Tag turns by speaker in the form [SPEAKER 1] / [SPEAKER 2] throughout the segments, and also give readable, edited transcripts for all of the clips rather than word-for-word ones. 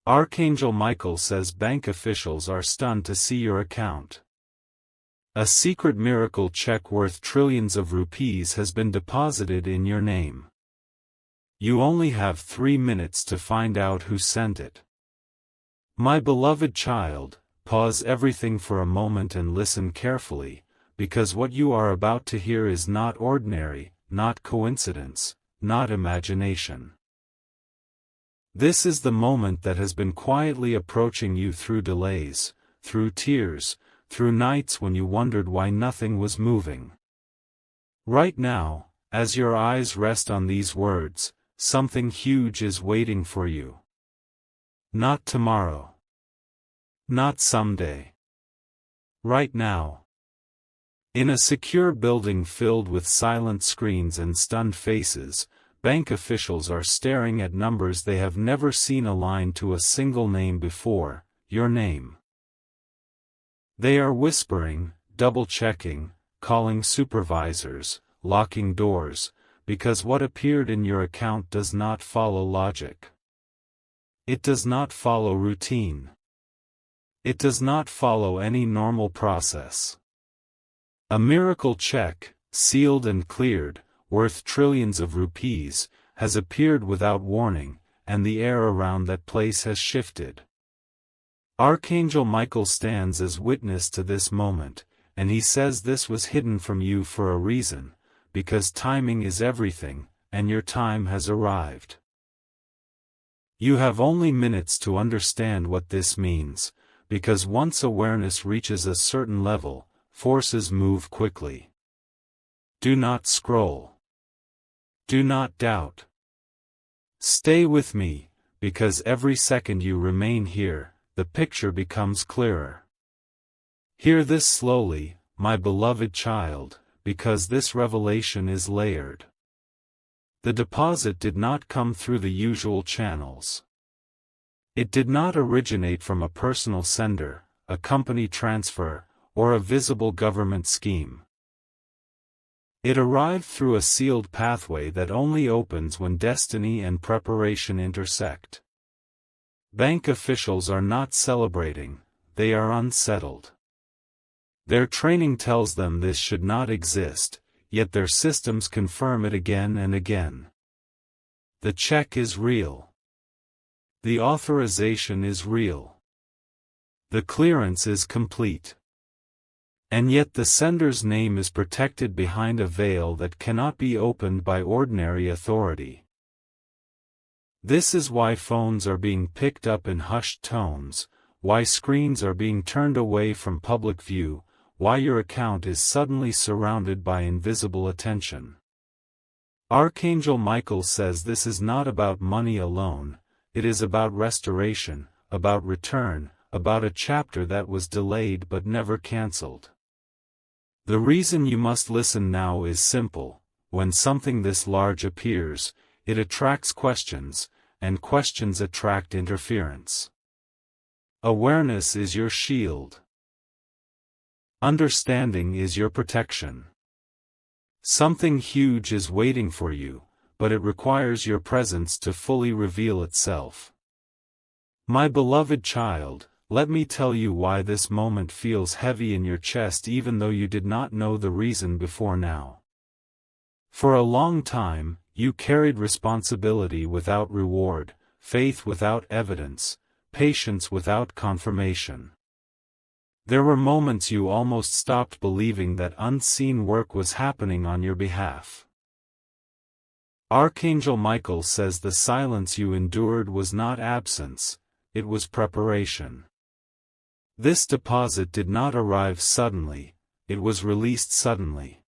[SPEAKER 1] Archangel Michael says bank officials are stunned to see your account. A secret miracle check worth trillions of rupees has been deposited in your name. You only have 3 minutes to find out who sent it. My beloved child, pause everything for a moment and listen carefully, because what you are about to hear is not ordinary, not coincidence, not imagination. This is the moment that has been quietly approaching you through delays, through tears, through nights when you wondered why nothing was moving. Right now, as your eyes rest on these words, something huge is waiting for you. Not tomorrow. Not someday. Right now. In a secure building filled with silent screens and stunned faces, bank officials are staring at numbers they have never seen aligned to a single name before, your name. They are whispering, double-checking, calling supervisors, locking doors, because what appeared in your account does not follow logic. It does not follow routine. It does not follow any normal process. A miracle check, sealed and cleared, worth trillions of rupees, has appeared without warning, and the air around that place has shifted. Archangel Michael stands as witness to this moment, and he says this was hidden from you for a reason, because timing is everything, and your time has arrived. You have only minutes to understand what this means, because once awareness reaches a certain level, forces move quickly. Do not scroll. Do not doubt. Stay with me, because every second you remain here, the picture becomes clearer. Hear this slowly, my beloved child, because this revelation is layered. The deposit did not come through the usual channels. It did not originate from a personal sender, a company transfer, or a visible government scheme. It arrived through a sealed pathway that only opens when destiny and preparation intersect. Bank officials are not celebrating, they are unsettled. Their training tells them this should not exist, yet their systems confirm it again and again. The check is real. The authorization is real. The clearance is complete. And yet the sender's name is protected behind a veil that cannot be opened by ordinary authority. This is why phones are being picked up in hushed tones, why screens are being turned away from public view, why your account is suddenly surrounded by invisible attention. Archangel Michael says this is not about money alone, it is about restoration, about return, about a chapter that was delayed but never cancelled. The reason you must listen now is simple: when something this large appears, it attracts questions, and questions attract interference. Awareness is your shield. Understanding is your protection. Something huge is waiting for you, but it requires your presence to fully reveal itself. My beloved child, let me tell you why this moment feels heavy in your chest even though you did not know the reason before now. For a long time, you carried responsibility without reward, faith without evidence, patience without confirmation. There were moments you almost stopped believing that unseen work was happening on your behalf. Archangel Michael says the silence you endured was not absence, it was preparation. This deposit did not arrive suddenly, it was released suddenly.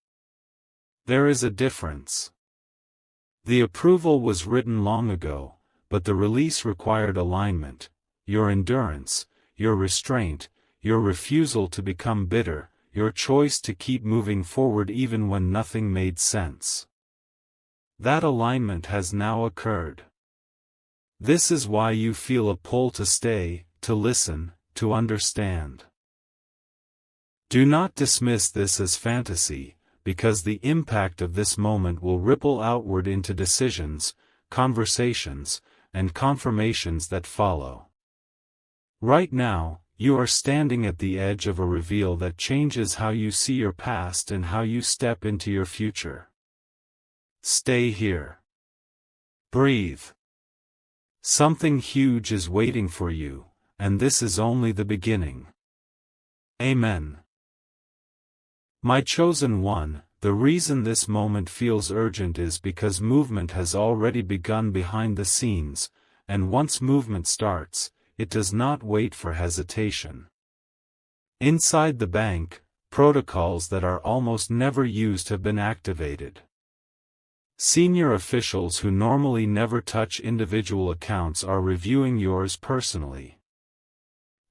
[SPEAKER 1] There is a difference. The approval was written long ago, but the release required alignment, your endurance, your restraint, your refusal to become bitter, your choice to keep moving forward even when nothing made sense. That alignment has now occurred. This is why you feel a pull to stay, to listen, to understand. Do not dismiss this as fantasy, because the impact of this moment will ripple outward into decisions, conversations, and confirmations that follow. Right now, you are standing at the edge of a reveal that changes how you see your past and how you step into your future. Stay here. Breathe. Something huge is waiting for you, and this is only the beginning. Amen. My chosen one, the reason this moment feels urgent is because movement has already begun behind the scenes, and once movement starts, it does not wait for hesitation. Inside the bank, protocols that are almost never used have been activated. Senior officials who normally never touch individual accounts are reviewing yours personally.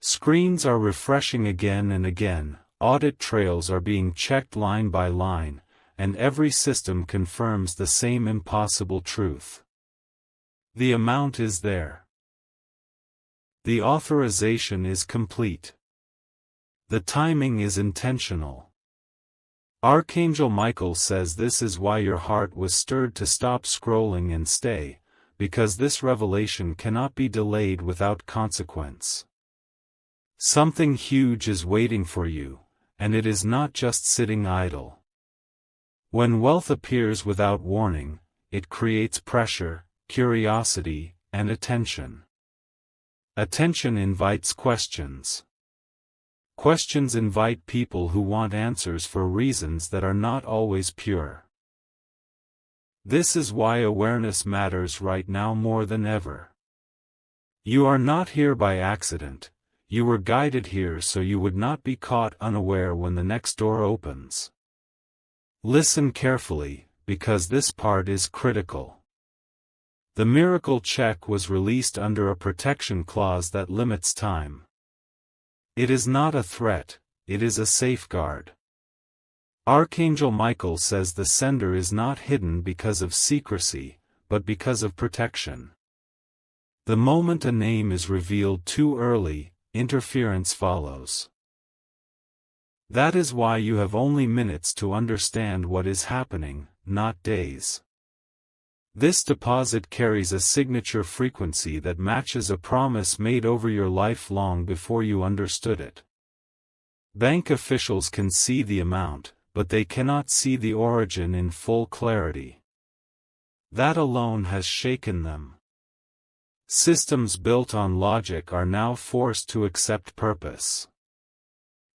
[SPEAKER 1] Screens are refreshing again and again, audit trails are being checked line by line, and every system confirms the same impossible truth. The amount is there. The authorization is complete. The timing is intentional. Archangel Michael says this is why your heart was stirred to stop scrolling and stay, because this revelation cannot be delayed without consequence. Something huge is waiting for you, and it is not just sitting idle. When wealth appears without warning, it creates pressure, curiosity, and attention. Attention invites questions. Questions invite people who want answers for reasons that are not always pure. This is why awareness matters right now more than ever. You are not here by accident, you were guided here so you would not be caught unaware when the next door opens. Listen carefully, because this part is critical. The miracle check was released under a protection clause that limits time. It is not a threat, it is a safeguard. Archangel Michael says the sender is not hidden because of secrecy, but because of protection. The moment a name is revealed too early, interference follows. That is why you have only minutes to understand what is happening, not days. This deposit carries a signature frequency that matches a promise made over your life long before you understood it. Bank officials can see the amount, but they cannot see the origin in full clarity. That alone has shaken them. Systems built on logic are now forced to accept purpose.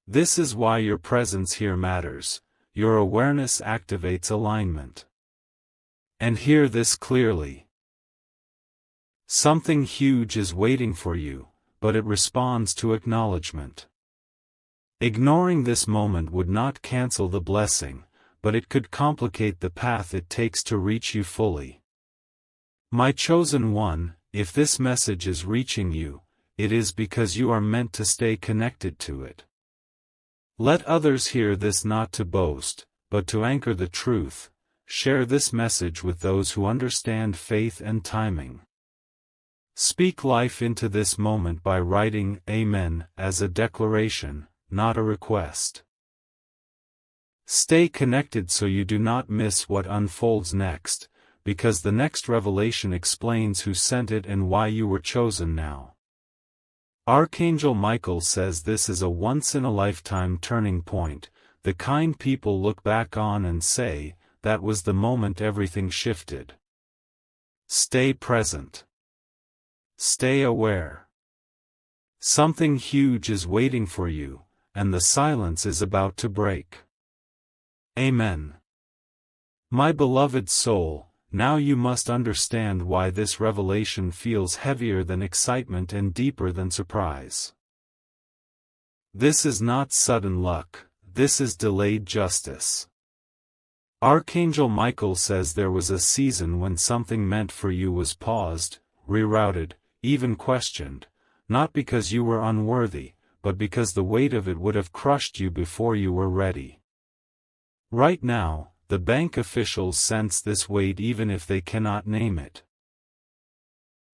[SPEAKER 1] This is why your presence here matters. Your awareness activates alignment. And hear this clearly. Something huge is waiting for you, but it responds to acknowledgement. Ignoring this moment would not cancel the blessing, but it could complicate the path it takes to reach you fully. My chosen one, if this message is reaching you, it is because you are meant to stay connected to it. Let others hear this not to boast, but to anchor the truth. Share this message with those who understand faith and timing. Speak life into this moment by writing Amen as a declaration, not a request. Stay connected so you do not miss what unfolds next, because the next revelation explains who sent it and why you were chosen now. Archangel Michael says this is a once-in-a-lifetime turning point, the kind people look back on and say, that was the moment everything shifted. Stay present. Stay aware. Something huge is waiting for you, and the silence is about to break. Amen. My beloved soul, now you must understand why this revelation feels heavier than excitement and deeper than surprise. This is not sudden luck, this is delayed justice. Archangel Michael says there was a season when something meant for you was paused, rerouted, even questioned, not because you were unworthy, but because the weight of it would have crushed you before you were ready. Right now, the bank officials sense this weight even if they cannot name it.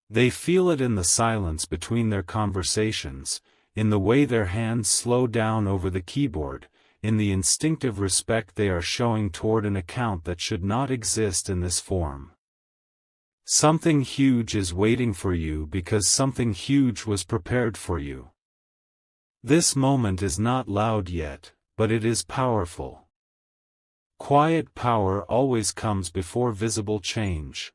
[SPEAKER 1] They feel it in the silence between their conversations, in the way their hands slow down over the keyboard, in the instinctive respect they are showing toward an account that should not exist in this form. Something huge is waiting for you because something huge was prepared for you. This moment is not loud yet, but it is powerful. Quiet power always comes before visible change.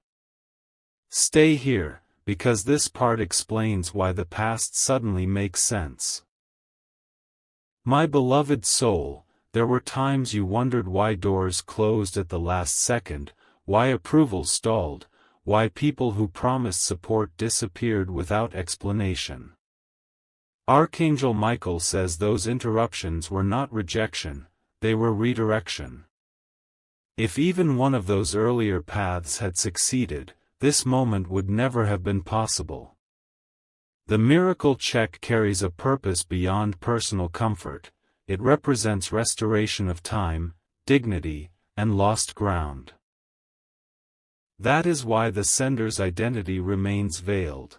[SPEAKER 1] Stay here, because this part explains why the past suddenly makes sense. My beloved soul, there were times you wondered why doors closed at the last second, why approval stalled, why people who promised support disappeared without explanation. Archangel Michael says those interruptions were not rejection, they were redirection. If even one of those earlier paths had succeeded, this moment would never have been possible. The miracle check carries a purpose beyond personal comfort. It represents restoration of time, dignity, and lost ground. That is why the sender's identity remains veiled.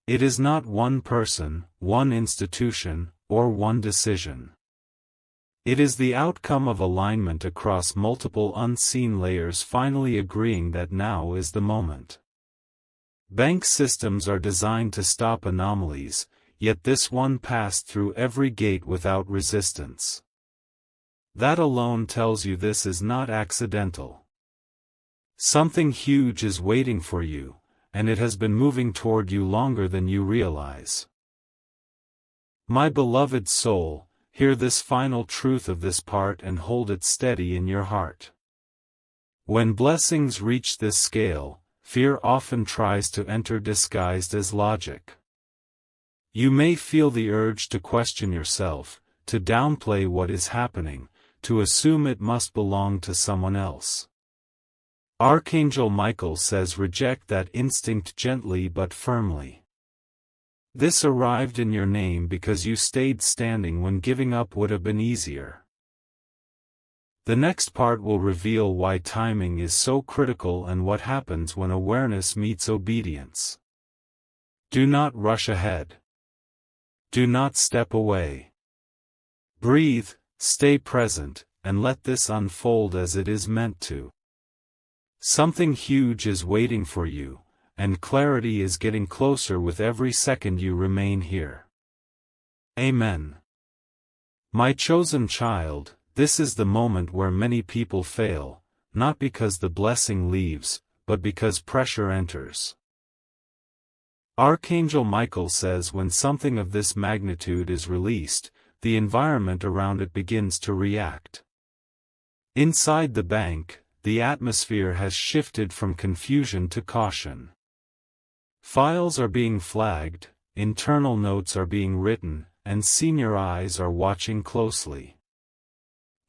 [SPEAKER 1] It is not one person, one institution, or one decision. It is the outcome of alignment across multiple unseen layers finally agreeing that now is the moment. Bank systems are designed to stop anomalies, yet this one passed through every gate without resistance. That alone tells you this is not accidental. Something huge is waiting for you, and it has been moving toward you longer than you realize. My beloved soul, hear this final truth of this part and hold it steady in your heart. When blessings reach this scale, fear often tries to enter disguised as logic. You may feel the urge to question yourself, to downplay what is happening, to assume it must belong to someone else. Archangel Michael says reject that instinct gently but firmly. This arrived in your name because you stayed standing when giving up would have been easier. The next part will reveal why timing is so critical and what happens when awareness meets obedience. Do not rush ahead. Do not step away. Breathe, stay present, and let this unfold as it is meant to. Something huge is waiting for you, and clarity is getting closer with every second you remain here. Amen. My chosen child, this is the moment where many people fail, not because the blessing leaves, but because pressure enters. Archangel Michael says when something of this magnitude is released, the environment around it begins to react. Inside the bank, the atmosphere has shifted from confusion to caution. Files are being flagged, internal notes are being written, and senior eyes are watching closely.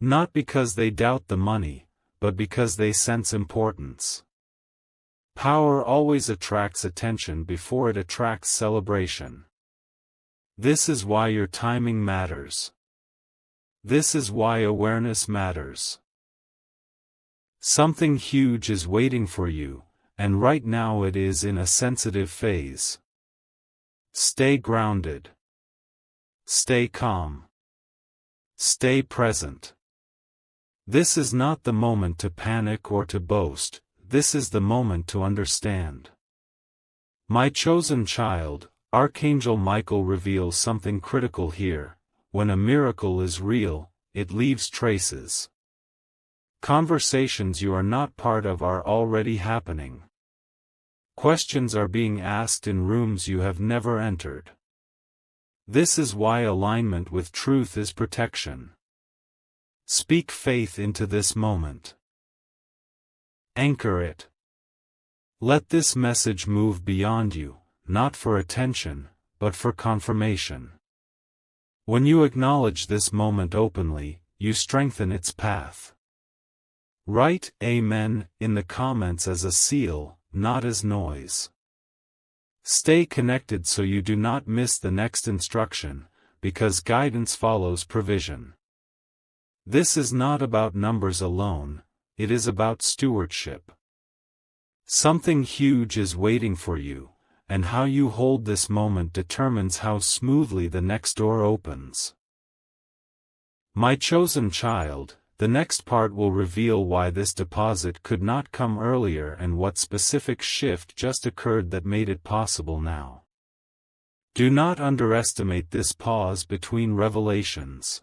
[SPEAKER 1] Not because they doubt the money, but because they sense importance. Power always attracts attention before it attracts celebration. This is why your timing matters. This is why awareness matters. Something huge is waiting for you, and right now it is in a sensitive phase. Stay grounded. Stay calm. Stay present. This is not the moment to panic or to boast, this is the moment to understand. My chosen child, Archangel Michael reveals something critical here. When a miracle is real, it leaves traces. Conversations you are not part of are already happening. Questions are being asked in rooms you have never entered. This is why alignment with truth is protection. Speak faith into this moment. Anchor it. Let this message move beyond you, not for attention, but for confirmation. When you acknowledge this moment openly, you strengthen its path. Write Amen in the comments as a seal, not as noise. Stay connected so you do not miss the next instruction, because guidance follows provision. This is not about numbers alone, it is about stewardship. Something huge is waiting for you, and how you hold this moment determines how smoothly the next door opens. My chosen child, The next part will reveal why this deposit could not come earlier and what specific shift just occurred that made it possible now. Do not underestimate this pause between revelations.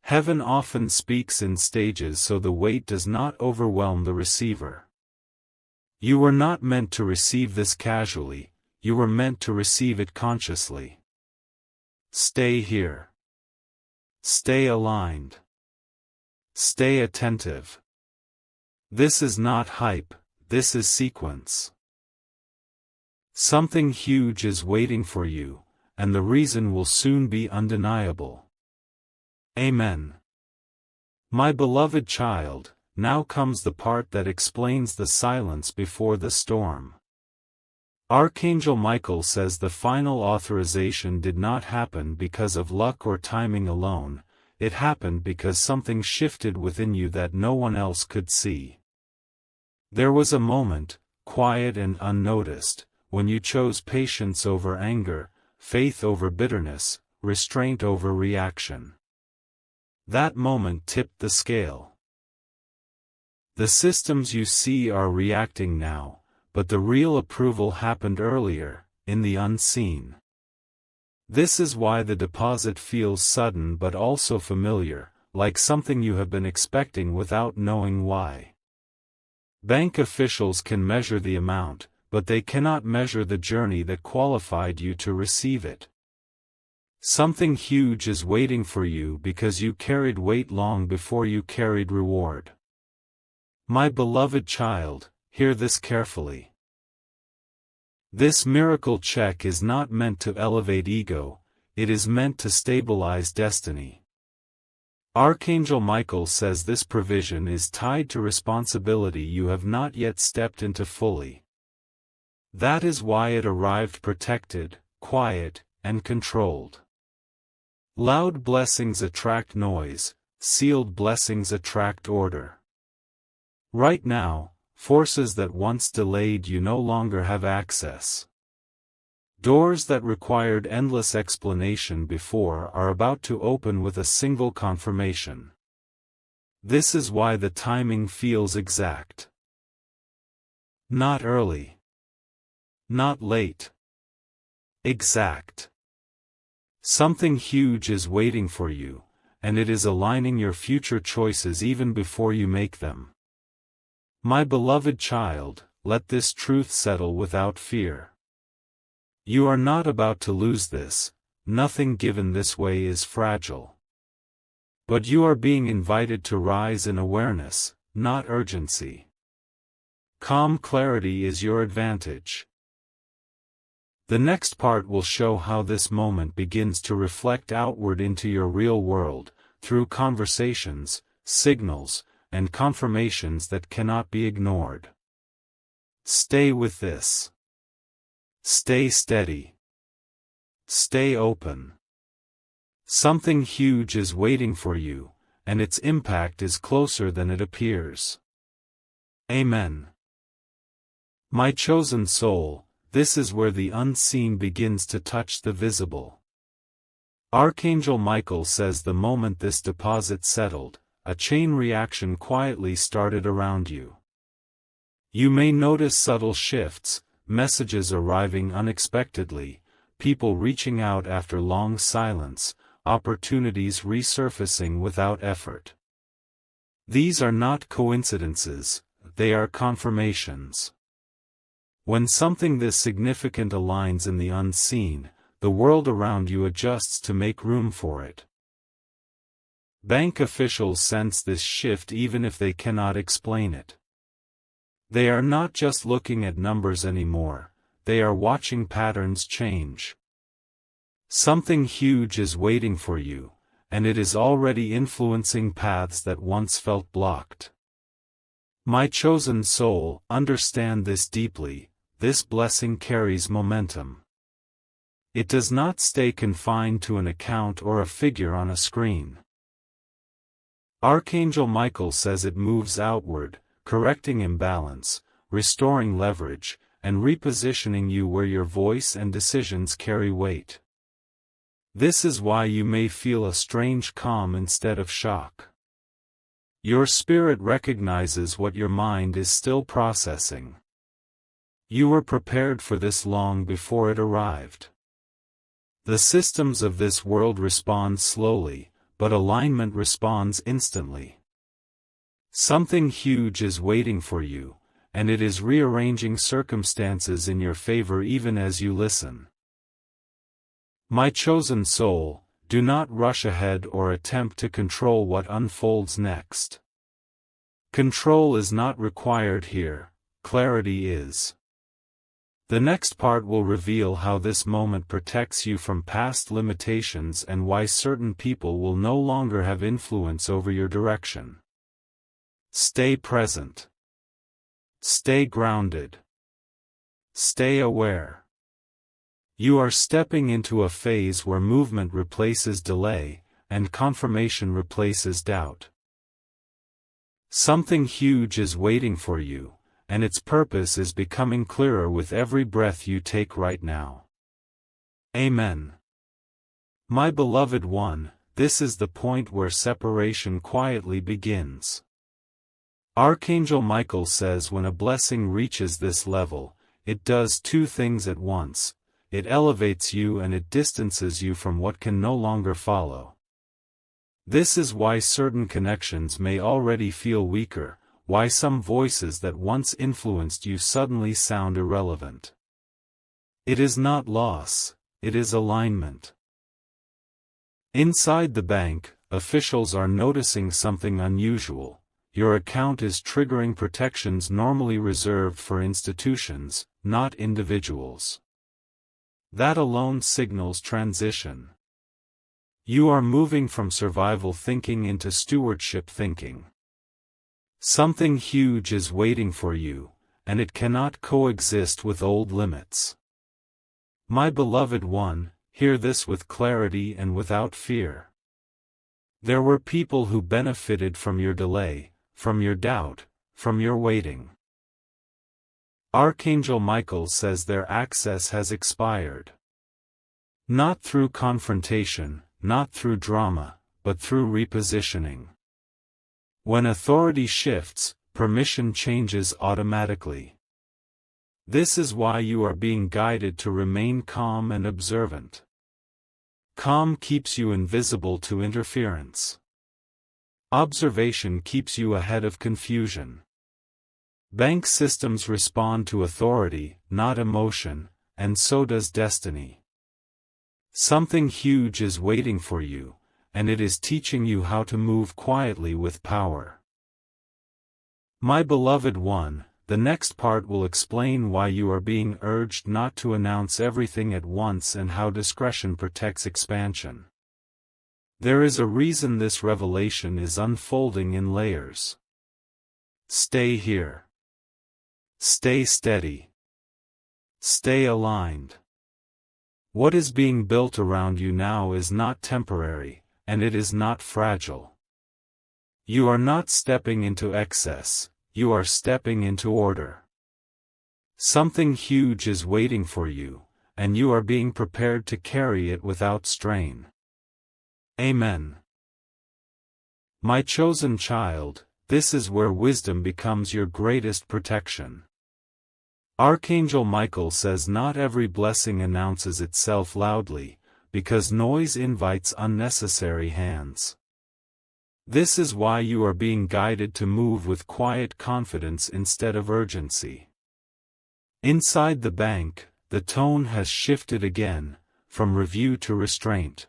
[SPEAKER 1] Heaven often speaks in stages so the wait does not overwhelm the receiver. You were not meant to receive this casually, you were meant to receive it consciously. Stay here. Stay aligned. Stay attentive. This is not hype, this is sequence. Something huge is waiting for you, and the reason will soon be undeniable. Amen. My beloved child, now comes the part that explains the silence before the storm. Archangel Michael says the final authorization did not happen because of luck or timing alone, it happened because something shifted within you that no one else could see. There was a moment, quiet and unnoticed, when you chose patience over anger, faith over bitterness, restraint over reaction. That moment tipped the scale. The systems you see are reacting now, but the real approval happened earlier, in the unseen. This is why the deposit feels sudden but also familiar, like something you have been expecting without knowing why. Bank officials can measure the amount, but they cannot measure the journey that qualified you to receive it. Something huge is waiting for you because you carried weight long before you carried reward. My beloved child, hear this carefully. This miracle check is not meant to elevate ego, it is meant to stabilize destiny. Archangel Michael says this provision is tied to responsibility you have not yet stepped into fully. That is why it arrived protected, quiet, and controlled. Loud blessings attract noise, sealed blessings attract order. Right now, forces that once delayed you no longer have access. Doors that required endless explanation before are about to open with a single confirmation. This is why the timing feels exact. Not early. Not late. Exact. Something huge is waiting for you, and it is aligning your future choices even before you make them. My beloved child, let this truth settle without fear. You are not about to lose this, nothing given this way is fragile. But you are being invited to rise in awareness, not urgency. Calm clarity is your advantage. The next part will show how this moment begins to reflect outward into your real world, through conversations, signals, and confirmations that cannot be ignored. Stay with this. Stay steady. Stay open. Something huge is waiting for you, and its impact is closer than it appears. Amen. My chosen soul, this is where the unseen begins to touch the visible. Archangel Michael says the moment this deposit settled, a chain reaction quietly started around you. You may notice subtle shifts, messages arriving unexpectedly, people reaching out after long silence, opportunities resurfacing without effort. These are not coincidences, they are confirmations. When something this significant aligns in the unseen, the world around you adjusts to make room for it. Bank officials sense this shift even if they cannot explain it. They are not just looking at numbers anymore, they are watching patterns change. Something huge is waiting for you, and it is already influencing paths that once felt blocked. My chosen soul, understand this deeply, this blessing carries momentum. It does not stay confined to an account or a figure on a screen. Archangel Michael says it moves outward, correcting imbalance, restoring leverage, and repositioning you where your voice and decisions carry weight. This is why you may feel a strange calm instead of shock. Your spirit recognizes what your mind is still processing. You were prepared for this long before it arrived. The systems of this world respond slowly, but alignment responds instantly. Something huge is waiting for you, and it is rearranging circumstances in your favor even as you listen. My chosen soul, do not rush ahead or attempt to control what unfolds next. Control is not required here, clarity is. The next part will reveal how this moment protects you from past limitations and why certain people will no longer have influence over your direction. Stay present. Stay grounded. Stay aware. You are stepping into a phase where movement replaces delay, and confirmation replaces doubt. Something huge is waiting for you, and its purpose is becoming clearer with every breath you take right now. Amen. My beloved one, this is the point where separation quietly begins. Archangel Michael says when a blessing reaches this level, it does two things at once. It elevates you and it distances you from what can no longer follow. This is why certain connections may already feel weaker, why some voices that once influenced you suddenly sound irrelevant. It is not loss, it is alignment. Inside the bank, officials are noticing something unusual. Your account is triggering protections normally reserved for institutions, not individuals. That alone signals transition. You are moving from survival thinking into stewardship thinking. Something huge is waiting for you, and it cannot coexist with old limits. My beloved one, hear this with clarity and without fear. There were people who benefited from your delay, from your doubt, from your waiting. Archangel Michael says their access has expired. Not through confrontation, not through drama, but through repositioning. When authority shifts, permission changes automatically. This is why you are being guided to remain calm and observant. Calm keeps you invisible to interference. Observation keeps you ahead of confusion. Bank systems respond to authority, not emotion, and so does destiny. Something huge is waiting for you, and it is teaching you how to move quietly with power. My beloved one, the next part will explain why you are being urged not to announce everything at once and how discretion protects expansion. There is a reason this revelation is unfolding in layers. Stay here. Stay steady. Stay aligned. What is being built around you now is not temporary, and it is not fragile. You are not stepping into excess, you are stepping into order. Something huge is waiting for you, and you are being prepared to carry it without strain. Amen. My chosen child, this is where wisdom becomes your greatest protection. Archangel Michael says not every blessing announces itself loudly, because noise invites unnecessary hands. This is why you are being guided to move with quiet confidence instead of urgency. Inside the bank, the tone has shifted again, from review to restraint.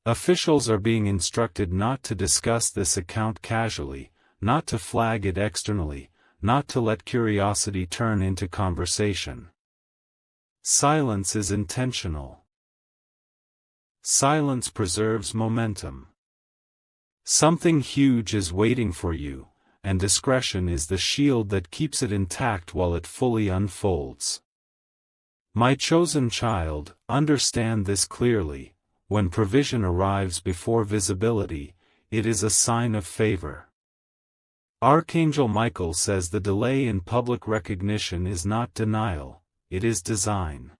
[SPEAKER 1] Officials are being instructed not to discuss this account casually, not to flag it externally, not to let curiosity turn into conversation. Silence is intentional. Silence preserves momentum. Something huge is waiting for you, and discretion is the shield that keeps it intact while it fully unfolds. My chosen child, understand this clearly, when provision arrives before visibility, it is a sign of favor. Archangel Michael says the delay in public recognition is not denial, it is design.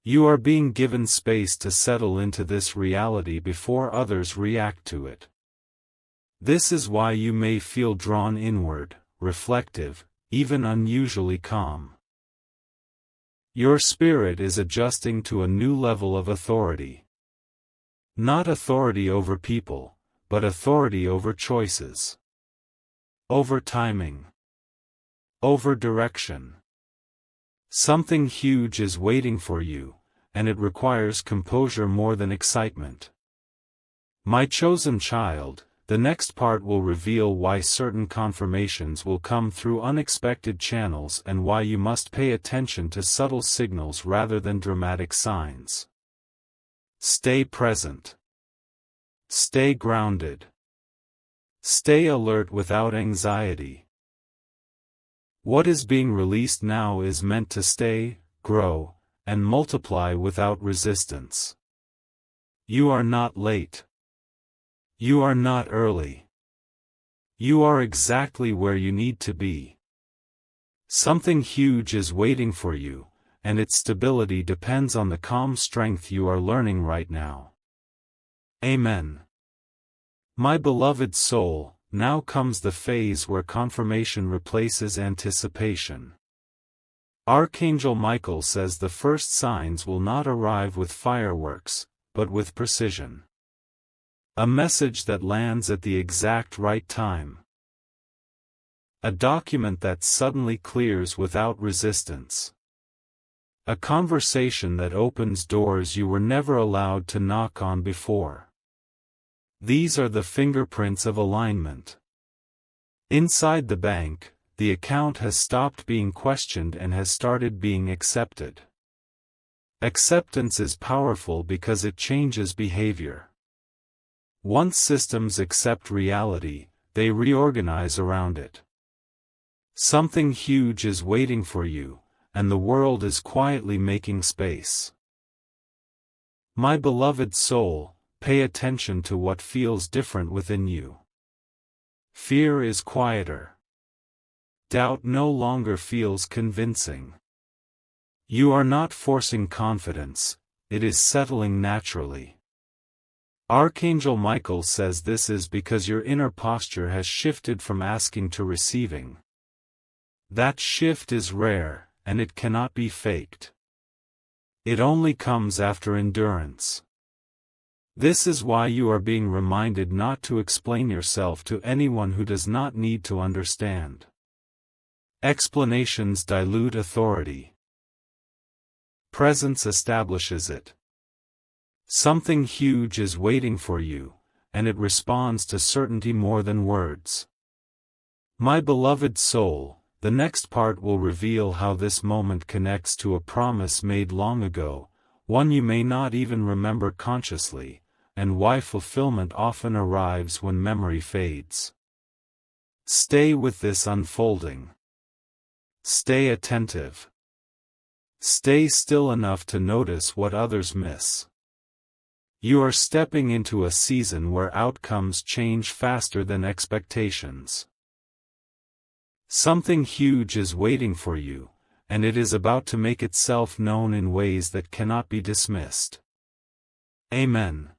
[SPEAKER 1] You are being given space to settle into this reality before others react to it. This is why you may feel drawn inward, reflective, even unusually calm. Your spirit is adjusting to a new level of authority. Not authority over people, but authority over choices. Over timing. Over direction. Something huge is waiting for you, and it requires composure more than excitement. My chosen child, the next part will reveal why certain confirmations will come through unexpected channels and why you must pay attention to subtle signals rather than dramatic signs. Stay present. Stay grounded. Stay alert without anxiety. What is being released now is meant to stay, grow, and multiply without resistance. You are not late. You are not early. You are exactly where you need to be. Something huge is waiting for you, and its stability depends on the calm strength you are learning right now. Amen. My beloved soul, now comes the phase where confirmation replaces anticipation. Archangel Michael says the first signs will not arrive with fireworks, but with precision. A message that lands at the exact right time. A document that suddenly clears without resistance. A conversation that opens doors you were never allowed to knock on before. These are the fingerprints of alignment. Inside the bank, the account has stopped being questioned and has started being accepted. Acceptance is powerful because it changes behavior. Once systems accept reality, they reorganize around it. Something huge is waiting for you, and the world is quietly making space. My beloved soul, pay attention to what feels different within you. Fear is quieter. Doubt no longer feels convincing. You are not forcing confidence, it is settling naturally. Archangel Michael says this is because your inner posture has shifted from asking to receiving. That shift is rare, and it cannot be faked. It only comes after endurance. This is why you are being reminded not to explain yourself to anyone who does not need to understand. Explanations dilute authority. Presence establishes it. Something huge is waiting for you, and it responds to certainty more than words. My beloved soul, the next part will reveal how this moment connects to a promise made long ago, one you may not even remember consciously, and why fulfillment often arrives when memory fades. Stay with this unfolding. Stay attentive. Stay still enough to notice what others miss. You are stepping into a season where outcomes change faster than expectations. Something huge is waiting for you, and it is about to make itself known in ways that cannot be dismissed. Amen.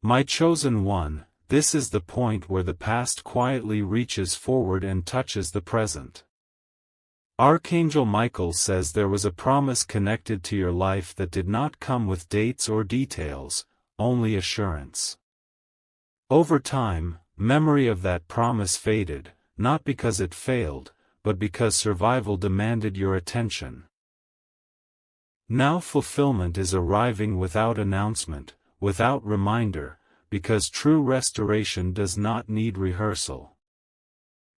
[SPEAKER 1] My chosen one, this is the point where the past quietly reaches forward and touches the present. Archangel Michael says there was a promise connected to your life that did not come with dates or details, only assurance. Over time, memory of that promise faded, not because it failed, but because survival demanded your attention. Now fulfillment is arriving without announcement, without reminder, because true restoration does not need rehearsal.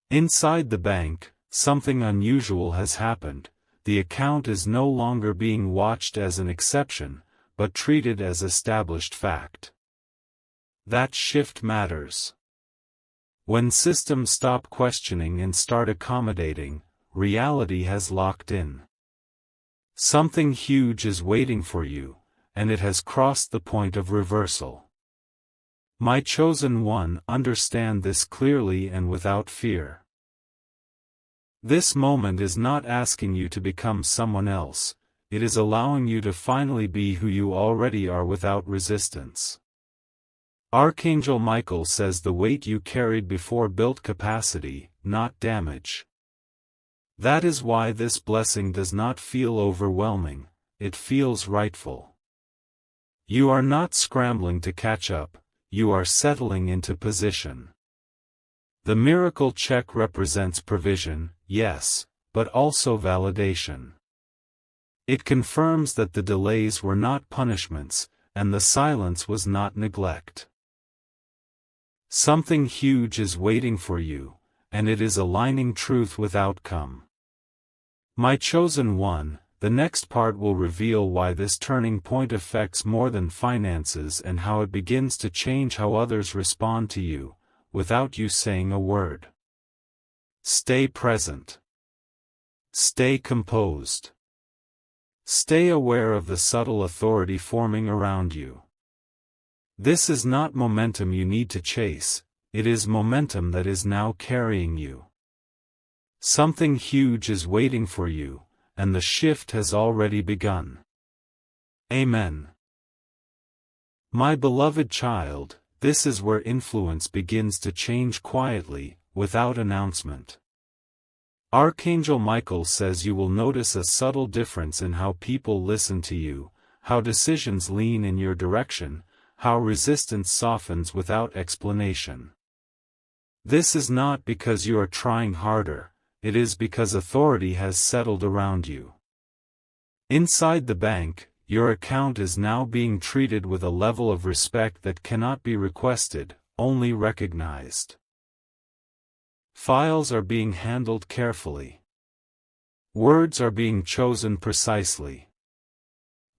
[SPEAKER 1] Inside the bank, something unusual has happened. The account is no longer being watched as an exception, but treated as established fact. That shift matters. When systems stop questioning and start accommodating, reality has locked in. Something huge is waiting for you, and it has crossed the point of reversal. My chosen one, understand this clearly and without fear. This moment is not asking you to become someone else, it is allowing you to finally be who you already are without resistance. Archangel Michael says the weight you carried before built capacity, not damage. That is why this blessing does not feel overwhelming, it feels rightful. You are not scrambling to catch up, you are settling into position. The miracle check represents provision, yes, but also validation. It confirms that the delays were not punishments, and the silence was not neglect. Something huge is waiting for you, and it is aligning truth with outcome. My chosen one, the next part will reveal why this turning point affects more than finances and how it begins to change how others respond to you, without you saying a word. Stay present. Stay composed. Stay aware of the subtle authority forming around you. This is not momentum you need to chase, it is momentum that is now carrying you. Something huge is waiting for you, and the shift has already begun. Amen. My beloved child, this is where influence begins to change quietly, without announcement. Archangel Michael says you will notice a subtle difference in how people listen to you, how decisions lean in your direction, how resistance softens without explanation. This is not because you are trying harder, it is because authority has settled around you. Inside the bank, your account is now being treated with a level of respect that cannot be requested, only recognized. Files are being handled carefully. Words are being chosen precisely.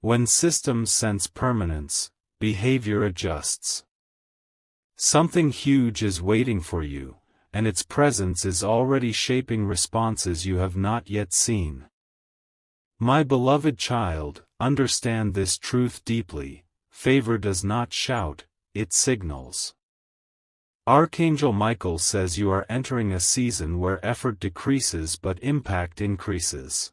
[SPEAKER 1] When systems sense permanence, behavior adjusts. Something huge is waiting for you, and its presence is already shaping responses you have not yet seen. My beloved child, understand this truth deeply: favor does not shout, it signals. Archangel Michael says you are entering a season where effort decreases but impact increases.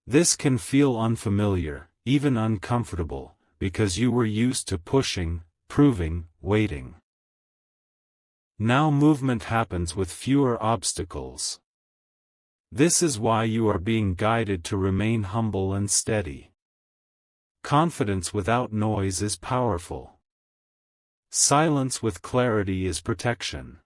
[SPEAKER 1] This can feel unfamiliar, even uncomfortable, because you were used to pushing, proving, waiting. Now movement happens with fewer obstacles. This is why you are being guided to remain humble and steady. Confidence without noise is powerful. Silence with clarity is protection.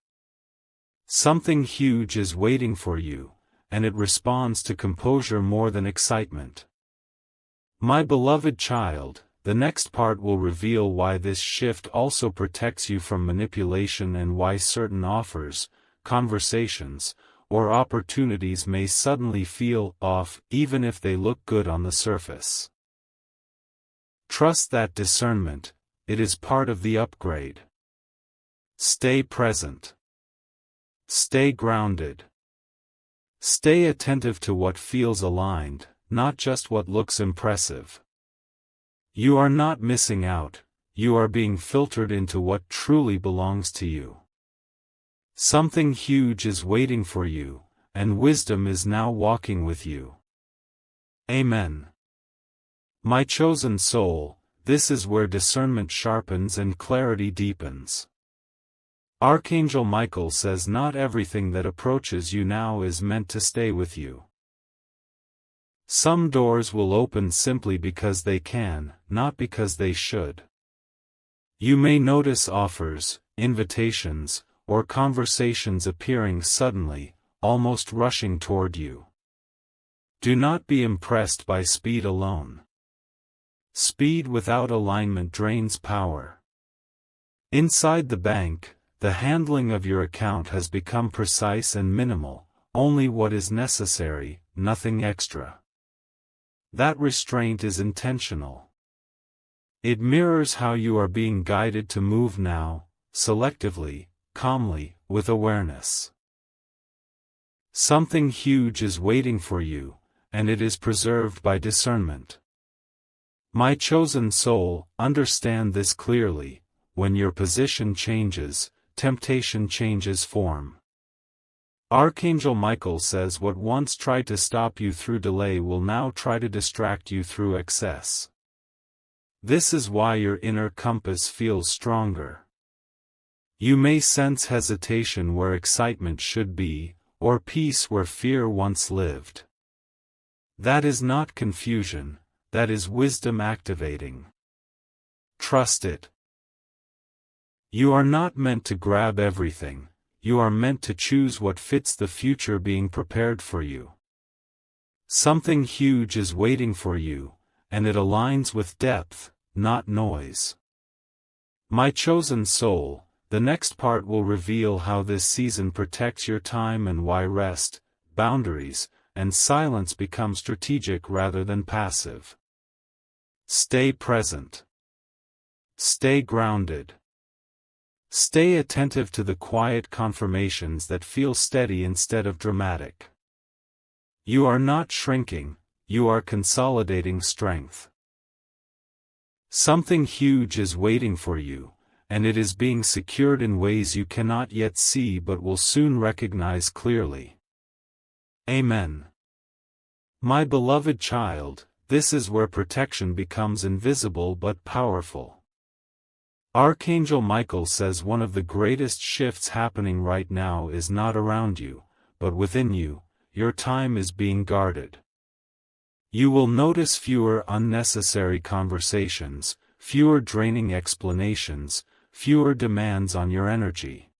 [SPEAKER 1] Something huge is waiting for you, and it responds to composure more than excitement. My beloved child, the next part will reveal why this shift also protects you from manipulation and why certain offers, conversations, or opportunities may suddenly feel off even if they look good on the surface. Trust that discernment, it is part of the upgrade. Stay present. Stay grounded. Stay attentive to what feels aligned, not just what looks impressive. You are not missing out, you are being filtered into what truly belongs to you. Something huge is waiting for you, and wisdom is now walking with you. Amen. My chosen soul, this is where discernment sharpens and clarity deepens. Archangel Michael says not everything that approaches you now is meant to stay with you. Some doors will open simply because they can, not because they should. You may notice offers, invitations, or conversations appearing suddenly, almost rushing toward you. Do not be impressed by speed alone. Speed without alignment drains power. Inside the bank, the handling of your account has become precise and minimal, only what is necessary, nothing extra. That restraint is intentional. It mirrors how you are being guided to move now, selectively, calmly, with awareness. Something huge is waiting for you, and it is preserved by discernment. My chosen soul, understand this clearly: when your position changes, temptation changes form. Archangel Michael says what once tried to stop you through delay will now try to distract you through excess. This is why your inner compass feels stronger. You may sense hesitation where excitement should be, or peace where fear once lived. That is not confusion, that is wisdom activating. Trust it. You are not meant to grab everything, you are meant to choose what fits the future being prepared for you. Something huge is waiting for you, and it aligns with depth, not noise. My chosen soul, the next part will reveal how this season protects your time and why rest, boundaries, and silence become strategic rather than passive. Stay present. Stay grounded. Stay attentive to the quiet confirmations that feel steady instead of dramatic. You are not shrinking, you are consolidating strength. Something huge is waiting for you, and it is being secured in ways you cannot yet see but will soon recognize clearly. Amen. My beloved child, this is where protection becomes invisible but powerful. Archangel Michael says one of the greatest shifts happening right now is not around you, but within you. Your time is being guarded. You will notice fewer unnecessary conversations, fewer draining explanations, fewer demands on your energy.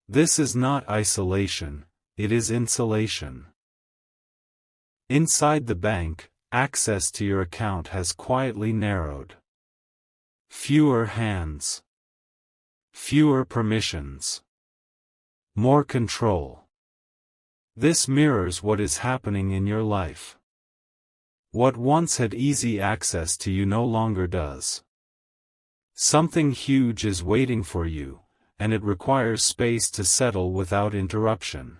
[SPEAKER 1] This is not isolation, it is insulation. Inside the bank, access to your account has quietly narrowed. Fewer hands. Fewer permissions. More control. This mirrors what is happening in your life. What once had easy access to you no longer does. Something huge is waiting for you, and it requires space to settle without interruption.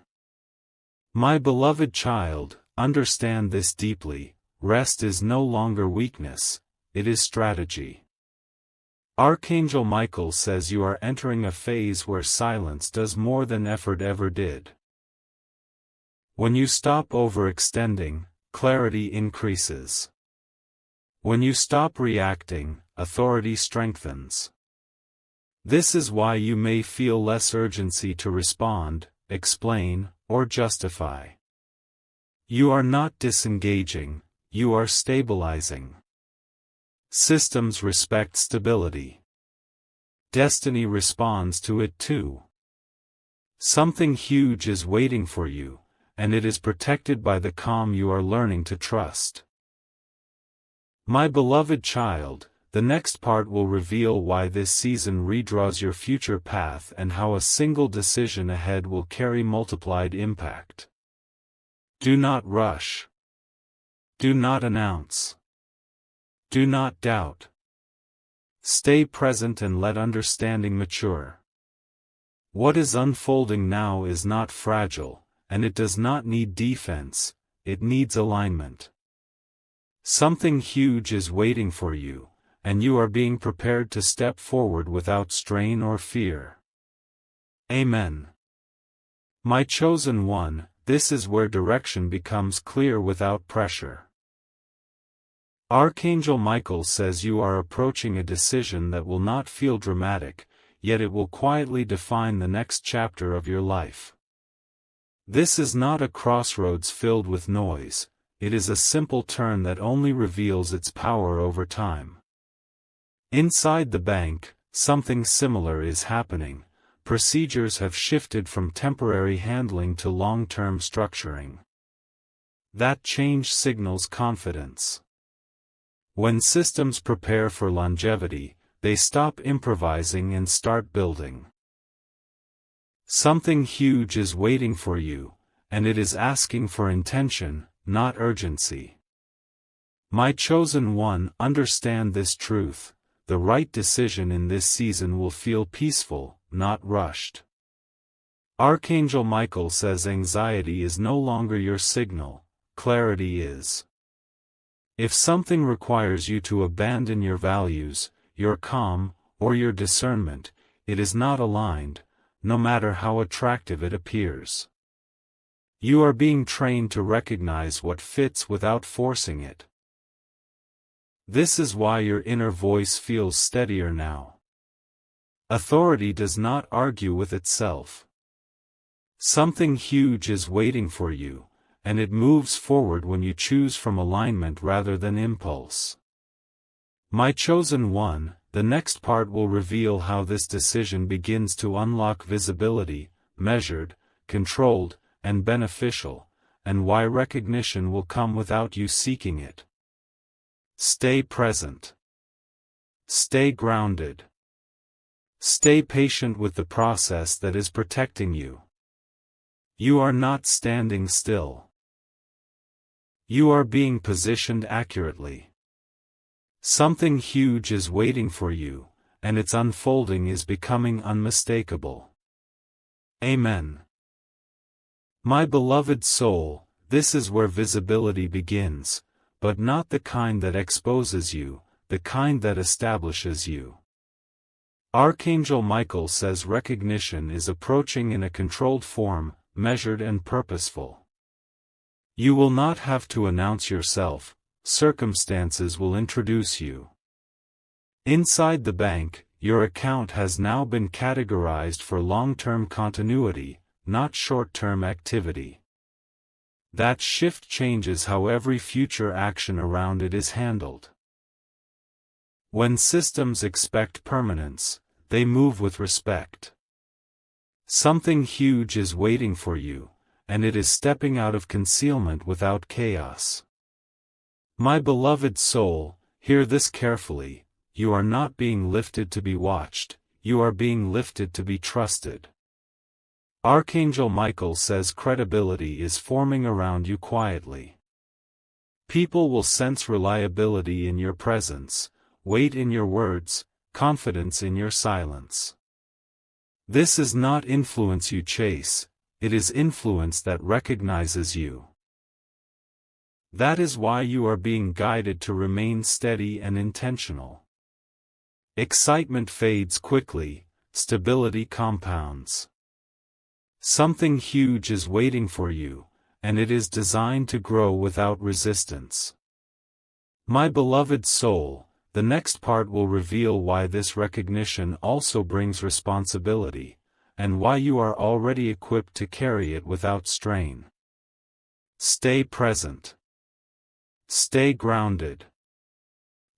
[SPEAKER 1] My beloved child, understand this deeply, rest is no longer weakness, it is strategy. Archangel Michael says you are entering a phase where silence does more than effort ever did. When you stop overextending, clarity increases. When you stop reacting, authority strengthens. This is why you may feel less urgency to respond, explain, or justify. You are not disengaging, you are stabilizing. Systems respect stability. Destiny responds to it too. Something huge is waiting for you, and it is protected by the calm you are learning to trust. My beloved child, the next part will reveal why this season redraws your future path and how a single decision ahead will carry multiplied impact. Do not rush. Do not announce. Do not doubt. Stay present and let understanding mature. What is unfolding now is not fragile, and it does not need defense, it needs alignment. Something huge is waiting for you, and you are being prepared to step forward without strain or fear. Amen. My chosen one, this is where direction becomes clear without pressure. Archangel Michael says you are approaching a decision that will not feel dramatic, yet it will quietly define the next chapter of your life. This is not a crossroads filled with noise, it is a simple turn that only reveals its power over time. Inside the bank, something similar is happening. Procedures have shifted from temporary handling to long-term structuring. That change signals confidence. When systems prepare for longevity, they stop improvising and start building. Something huge is waiting for you, and it is asking for intention, not urgency. My chosen one, understand this truth, the right decision in this season will feel peaceful, not rushed. Archangel Michael says anxiety is no longer your signal, clarity is. If something requires you to abandon your values, your calm, or your discernment, it is not aligned, no matter how attractive it appears. You are being trained to recognize what fits without forcing it. This is why your inner voice feels steadier now. Authority does not argue with itself. Something huge is waiting for you, and it moves forward when you choose from alignment rather than impulse. My chosen one, the next part will reveal how this decision begins to unlock visibility, measured, controlled, and beneficial, and why recognition will come without you seeking it. Stay present. Stay grounded. Stay patient with the process that is protecting you. You are not standing still. You are being positioned accurately. Something huge is waiting for you, and its unfolding is becoming unmistakable. Amen. My beloved soul, this is where visibility begins, but not the kind that exposes you, the kind that establishes you. Archangel Michael says recognition is approaching in a controlled form, measured and purposeful. You will not have to announce yourself, circumstances will introduce you. Inside the bank, your account has now been categorized for long-term continuity, not short-term activity. That shift changes how every future action around it is handled. When systems expect permanence, they move with respect. Something huge is waiting for you, and it is stepping out of concealment without chaos. My beloved soul, hear this carefully, you are not being lifted to be watched, you are being lifted to be trusted. Archangel Michael says credibility is forming around you quietly. People will sense reliability in your presence, weight in your words, confidence in your silence. This is not influence you chase, it is influence that recognizes you. That is why you are being guided to remain steady and intentional. Excitement fades quickly, stability compounds. Something huge is waiting for you, and it is designed to grow without resistance. My beloved soul, the next part will reveal why this recognition also brings responsibility, and why you are already equipped to carry it without strain. Stay present. Stay grounded.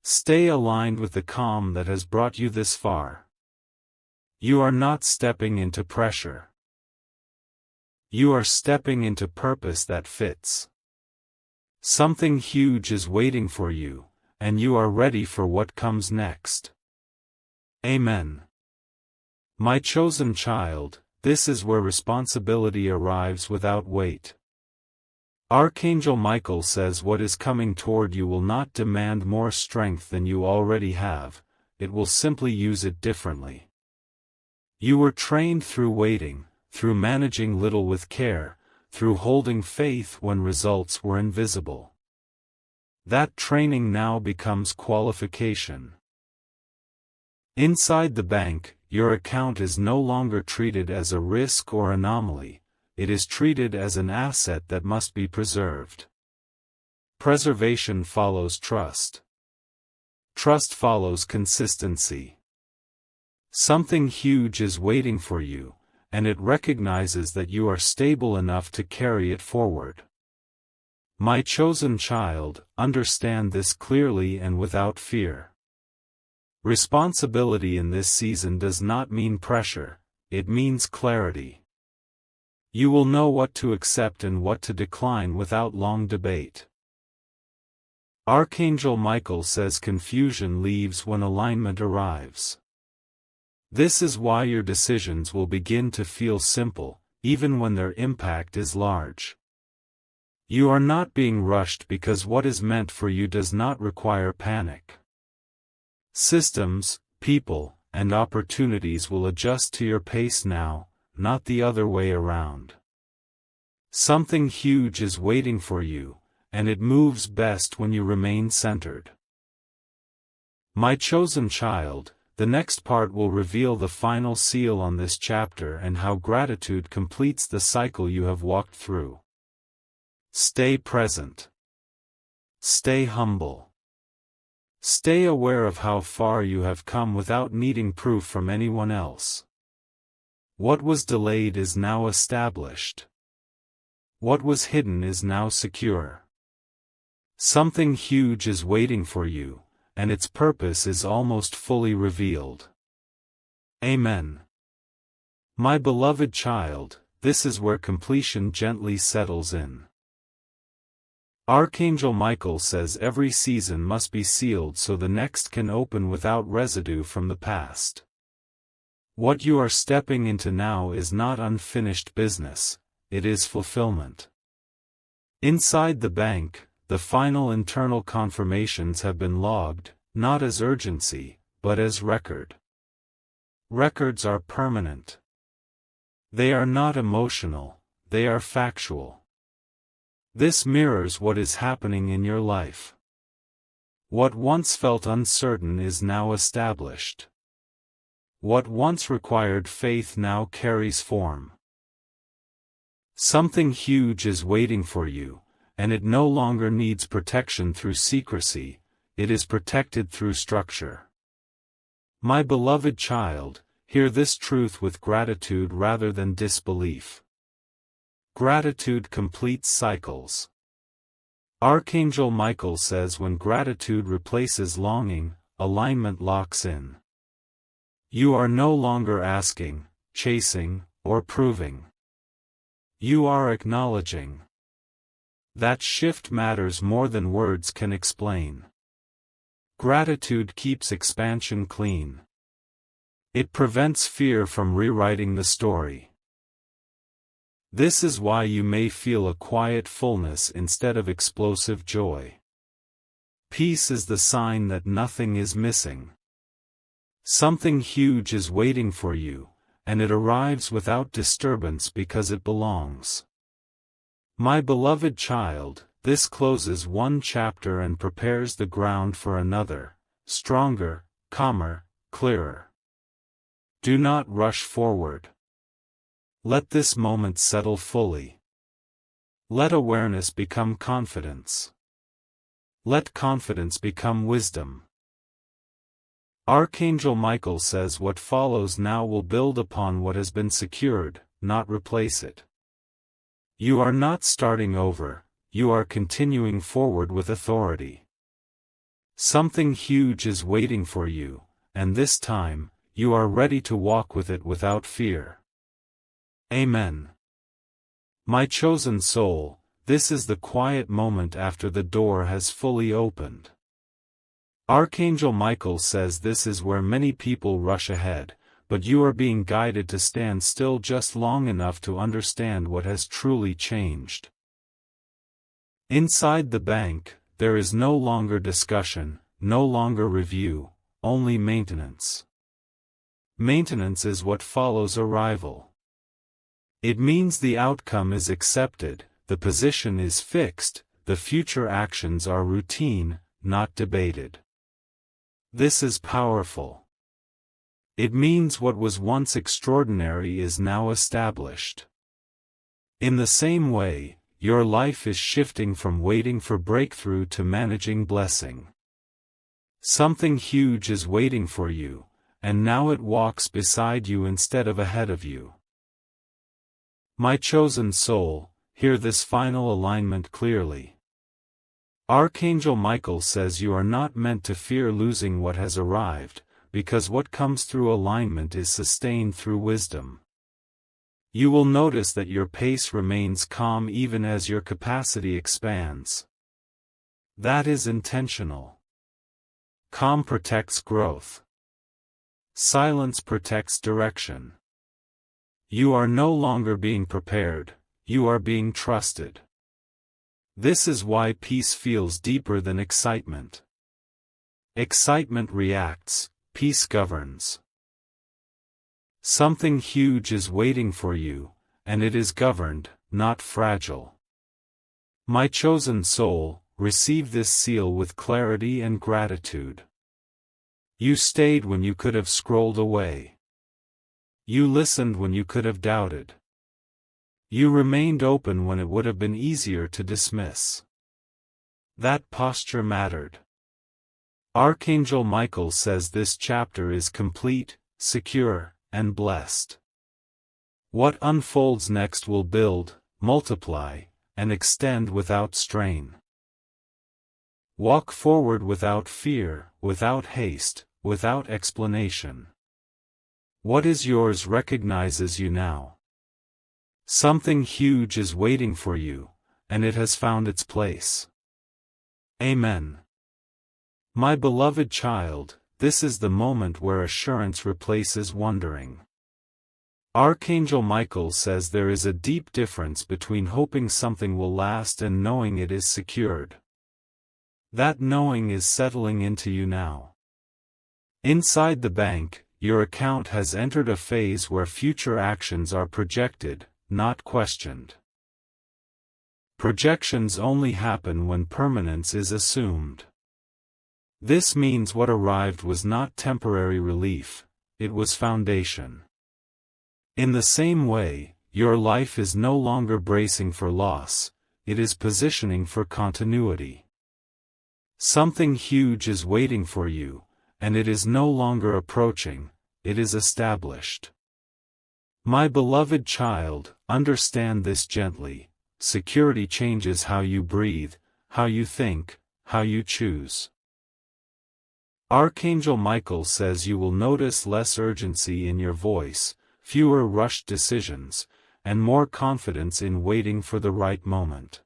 [SPEAKER 1] Stay aligned with the calm that has brought you this far. You are not stepping into pressure. You are stepping into purpose that fits. Something huge is waiting for you, and you are ready for what comes next. Amen. My chosen child, this is where responsibility arrives without weight. Archangel Michael says what is coming toward you will not demand more strength than you already have, it will simply use it differently. You were trained through waiting, through managing little with care, through holding faith when results were invisible. That training now becomes qualification. Inside the bank, your account is no longer treated as a risk or anomaly, it is treated as an asset that must be preserved. Preservation follows trust. Trust follows consistency. Something huge is waiting for you, and it recognizes that you are stable enough to carry it forward. My chosen child, understand this clearly and without fear. Responsibility in this season does not mean pressure, it means clarity. You will know what to accept and what to decline without long debate. Archangel Michael says confusion leaves when alignment arrives. This is why your decisions will begin to feel simple, even when their impact is large. You are not being rushed because what is meant for you does not require panic. Systems, people, and opportunities will adjust to your pace now, not the other way around. Something huge is waiting for you, and it moves best when you remain centered. My chosen child, the next part will reveal the final seal on this chapter and how gratitude completes the cycle you have walked through. Stay present. Stay humble. Stay aware of how far you have come without needing proof from anyone else. What was delayed is now established. What was hidden is now secure. Something huge is waiting for you, and its purpose is almost fully revealed. Amen. My beloved child, this is where completion gently settles in. Archangel Michael says every season must be sealed so the next can open without residue from the past. What you are stepping into now is not unfinished business, it is fulfillment. Inside the bank, the final internal confirmations have been logged, not as urgency, but as record. Records are permanent. They are not emotional, they are factual. This mirrors what is happening in your life. What once felt uncertain is now established. What once required faith now carries form. Something huge is waiting for you, and it no longer needs protection through secrecy, it is protected through structure. My beloved child, hear this truth with gratitude rather than disbelief. Gratitude completes cycles. Archangel Michael says when gratitude replaces longing, alignment locks in. You are no longer asking, chasing, or proving. You are acknowledging. That shift matters more than words can explain. Gratitude keeps expansion clean. It prevents fear from rewriting the story. This is why you may feel a quiet fullness instead of explosive joy. Peace is the sign that nothing is missing. Something huge is waiting for you, and it arrives without disturbance because it belongs. My beloved child, this closes one chapter and prepares the ground for another, stronger, calmer, clearer. Do not rush forward. Let this moment settle fully. Let awareness become confidence. Let confidence become wisdom. Archangel Michael says what follows now will build upon what has been secured, not replace it. You are not starting over, you are continuing forward with authority. Something huge is waiting for you, and this time, you are ready to walk with it without fear. Amen. My chosen soul, this is the quiet moment after the door has fully opened. Archangel Michael says this is where many people rush ahead, but you are being guided to stand still just long enough to understand what has truly changed. Inside the bank, there is no longer discussion, no longer review, only maintenance. Maintenance is what follows arrival. It means the outcome is accepted, the position is fixed, the future actions are routine, not debated. This is powerful. It means what was once extraordinary is now established. In the same way, your life is shifting from waiting for breakthrough to managing blessing. Something huge is waiting for you, and now it walks beside you instead of ahead of you. My chosen soul, hear this final alignment clearly. Archangel Michael says you are not meant to fear losing what has arrived, because what comes through alignment is sustained through wisdom. You will notice that your pace remains calm even as your capacity expands. That is intentional. Calm protects growth. Silence protects direction. You are no longer being prepared, you are being trusted. This is why peace feels deeper than excitement. Excitement reacts, peace governs. Something huge is waiting for you, and it is governed, not fragile. My chosen soul, receive this seal with clarity and gratitude. You stayed when you could have scrolled away. You listened when you could have doubted. You remained open when it would have been easier to dismiss. That posture mattered. Archangel Michael says this chapter is complete, secure, and blessed. What unfolds next will build, multiply, and extend without strain. Walk forward without fear, without haste, without explanation. What is yours recognizes you now. Something huge is waiting for you, and it has found its place. Amen. My beloved child, this is the moment where assurance replaces wondering. Archangel Michael says there is a deep difference between hoping something will last and knowing it is secured. That knowing is settling into you now. Inside the bank, your account has entered a phase where future actions are projected, not questioned. Projections only happen when permanence is assumed. This means what arrived was not temporary relief, it was foundation. In the same way, your life is no longer bracing for loss, it is positioning for continuity. Something huge is waiting for you, and it is no longer approaching, it is established. My beloved child, understand this gently. Security changes how you breathe, how you think, how you choose. Archangel Michael says you will notice less urgency in your voice, fewer rushed decisions, and more confidence in waiting for the right moment.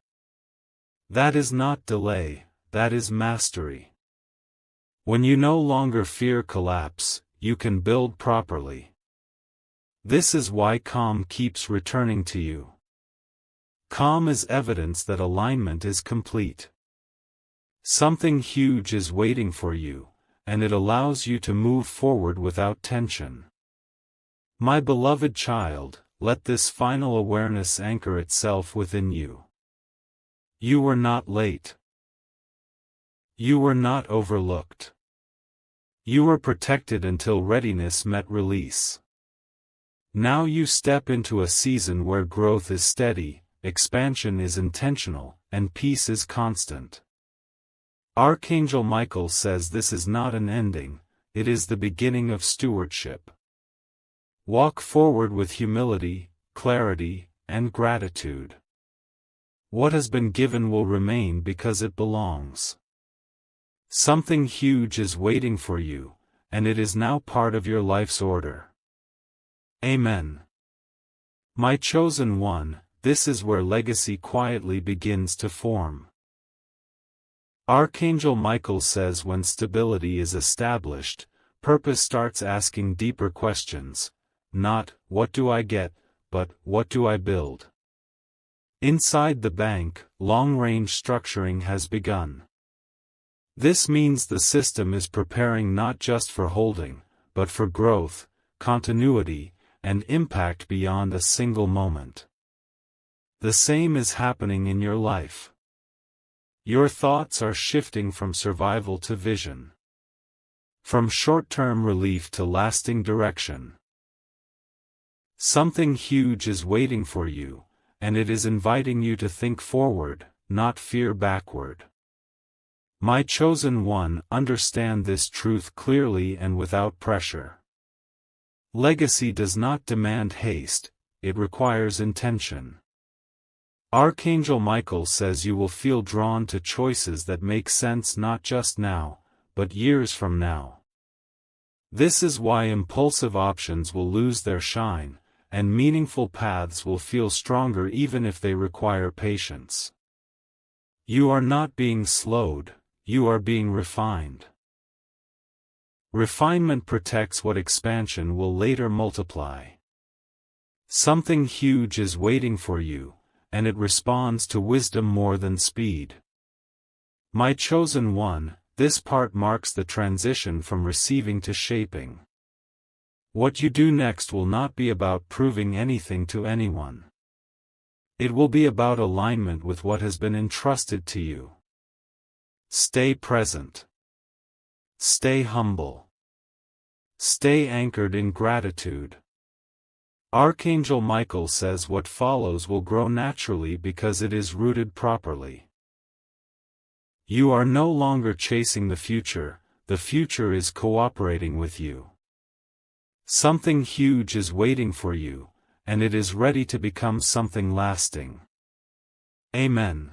[SPEAKER 1] That is not delay, that is mastery. When you no longer fear collapse, you can build properly. This is why calm keeps returning to you. Calm is evidence that alignment is complete. Something huge is waiting for you, and it allows you to move forward without tension. My beloved child, let this final awareness anchor itself within you. You were not late. You were not overlooked. You were protected until readiness met release. Now you step into a season where growth is steady, expansion is intentional, and peace is constant. Archangel Michael says this is not an ending, it is the beginning of stewardship. Walk forward with humility, clarity, and gratitude. What has been given will remain because it belongs. Something huge is waiting for you, and it is now part of your life's order. Amen. My chosen one, this is where legacy quietly begins to form. Archangel Michael says when stability is established, purpose starts asking deeper questions, not, what do I get, but, what do I build? Inside the bank, long-range structuring has begun. This means the system is preparing not just for holding, but for growth, continuity, and impact beyond a single moment. The same is happening in your life. Your thoughts are shifting from survival to vision. From short-term relief to lasting direction. Something huge is waiting for you, and it is inviting you to think forward, not fear backward. My chosen one, understand this truth clearly and without pressure. Legacy does not demand haste, it requires intention. Archangel Michael says you will feel drawn to choices that make sense not just now, but years from now. This is why impulsive options will lose their shine, and meaningful paths will feel stronger even if they require patience. You are not being slowed, you are being refined. Refinement protects what expansion will later multiply. Something huge is waiting for you, and it responds to wisdom more than speed. My chosen one, this part marks the transition from receiving to shaping. What you do next will not be about proving anything to anyone. It will be about alignment with what has been entrusted to you. Stay present. Stay humble. Stay anchored in gratitude. Archangel Michael says what follows will grow naturally because it is rooted properly. You are no longer chasing the future, the future is cooperating with you. Something huge is waiting for you, and it is ready to become something lasting. Amen.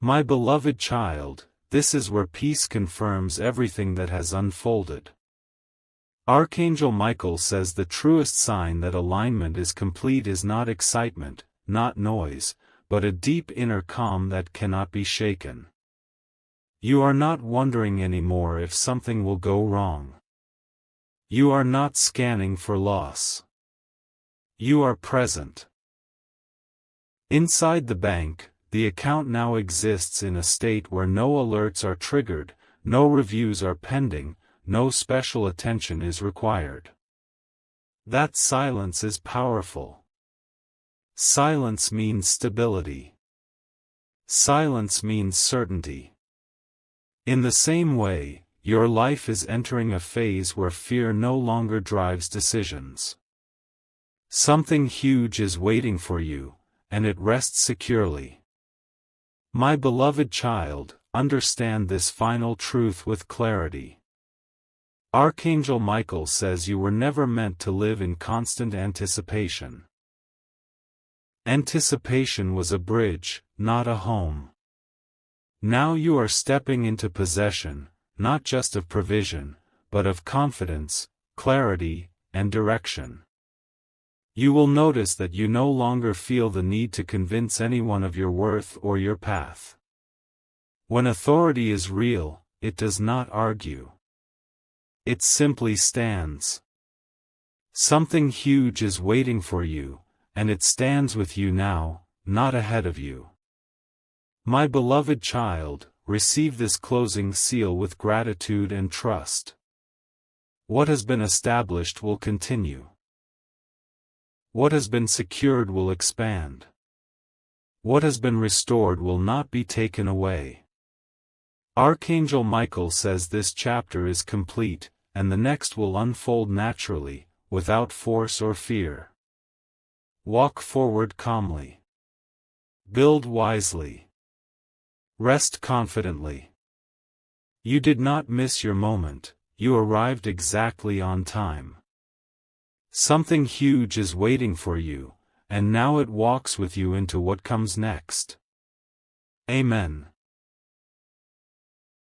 [SPEAKER 1] My beloved child, this is where peace confirms everything that has unfolded. Archangel Michael says the truest sign that alignment is complete is not excitement, not noise, but a deep inner calm that cannot be shaken. You are not wondering anymore if something will go wrong. You are not scanning for loss. You are present. Inside the bank, the account now exists in a state where no alerts are triggered, no reviews are pending, no special attention is required. That silence is powerful. Silence means stability. Silence means certainty. In the same way, your life is entering a phase where fear no longer drives decisions. Something huge is waiting for you, and it rests securely. My beloved child, understand this final truth with clarity. Archangel Michael says you were never meant to live in constant anticipation. Anticipation was a bridge, not a home. Now you are stepping into possession, not just of provision, but of confidence, clarity, and direction. You will notice that you no longer feel the need to convince anyone of your worth or your path. When authority is real, it does not argue. It simply stands. Something huge is waiting for you, and it stands with you now, not ahead of you. My beloved child, receive this closing seal with gratitude and trust. What has been established will continue. What has been secured will expand. What has been restored will not be taken away. Archangel Michael says this chapter is complete, and the next will unfold naturally, without force or fear. Walk forward calmly. Build wisely. Rest confidently. You did not miss your moment, you arrived exactly on time. Something huge is waiting for you, and now it walks with you into what comes next. Amen.